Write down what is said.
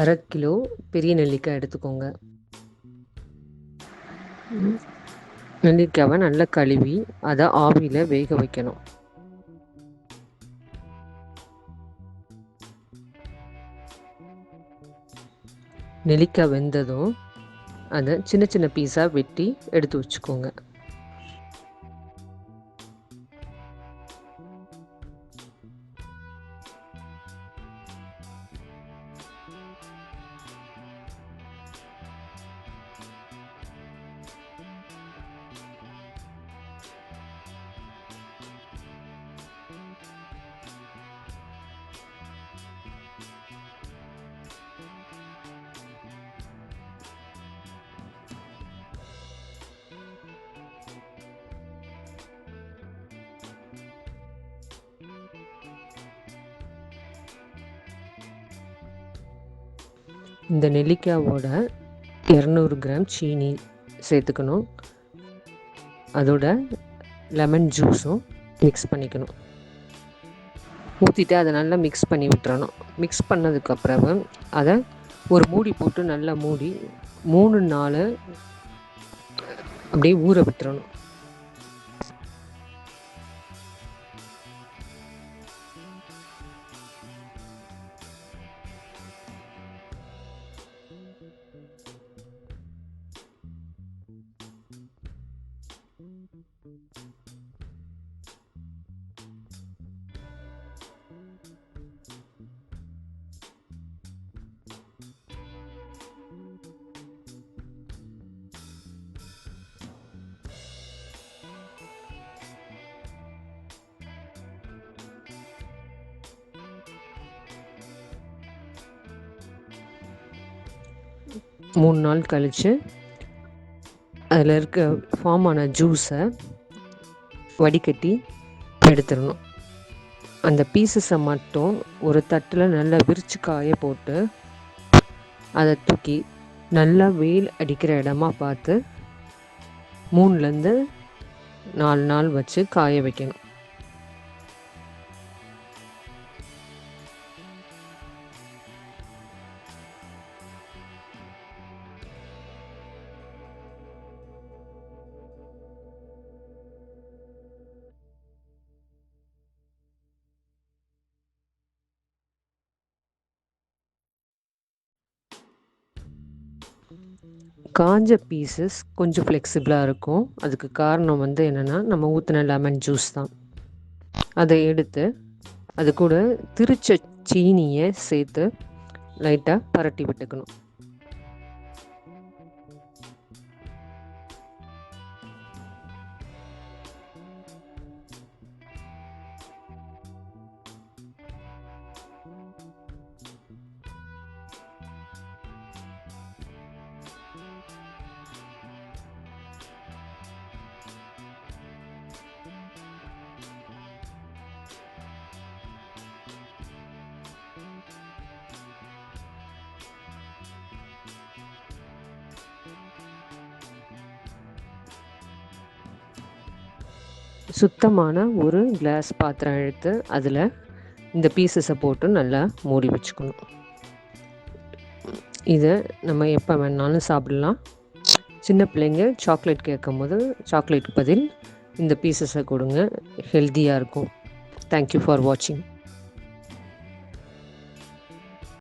1/2 kilo பெரிய நெல்லிக்காய் எடுத்துக்கோங்க. நெல்லிக்காவை நல்லா கழுவி அதை ஆவியில் வேக வைக்கணும். நெல்லிக்காய் வெந்ததும் அதை சின்ன சின்ன பீஸாக வெட்டி எடுத்து வச்சுக்கோங்க. இந்த நெல்லிக்காவோட 200 கிராம் சீனி சேர்த்துக்கணும். அதோட லெமன் ஜூஸும் மிக்ஸ் பண்ணிக்கணும். ஊற்றிட்டு அதை நல்லா மிக்ஸ் பண்ணி விட்டுறணும். மிக்ஸ் பண்ணதுக்கப்புறம் அதை ஒரு மூடி போட்டு நல்லா மூடி 3 நாள் அப்படியே ஊற விட்டுறணும். மூணு நாள் கழித்து அதில் இருக்க ஃபார்ம் ஆன ஜூஸை வடிகட்டி எடுத்துடணும். அந்த பீசஸை மட்டும் ஒரு தட்டில் நல்லா விரித்து காய போட்டு அதை தூக்கி நல்லா வெயில் அடிக்கிற இடமா பார்த்து 3லேருந்து 4 நாள் வச்சு காய வைக்கணும். காஞ்ச பீசஸ் கொஞ்சம் ஃப்ளெக்சிபிளாக இருக்கும். அதுக்கு காரணம் என்னென்னா நம்ம ஊற்றின லெமன் ஜூஸ் தான். அதை எடுத்து அது கூட திரிச்ச சீனியை சேர்த்து லைட்டாக பரட்டி விட்டுக்கணும். சுத்தமான ஒரு கிளாஸ் பாத்திரம் எடுத்து அதில் இந்த பீசஸை போட்டு நல்லா மூடி வச்சுக்கணும். இதை நம்ம எப்போ வேணாலும் சாப்பிடலாம். சின்ன பிள்ளைங்க சாக்லேட் கேட்கும் போது சாக்லேட் பதில் இந்த பீசஸை கொடுங்க, ஹெல்த்தியாக இருக்கும். தேங்க்யூ ஃபார் வாட்சிங்.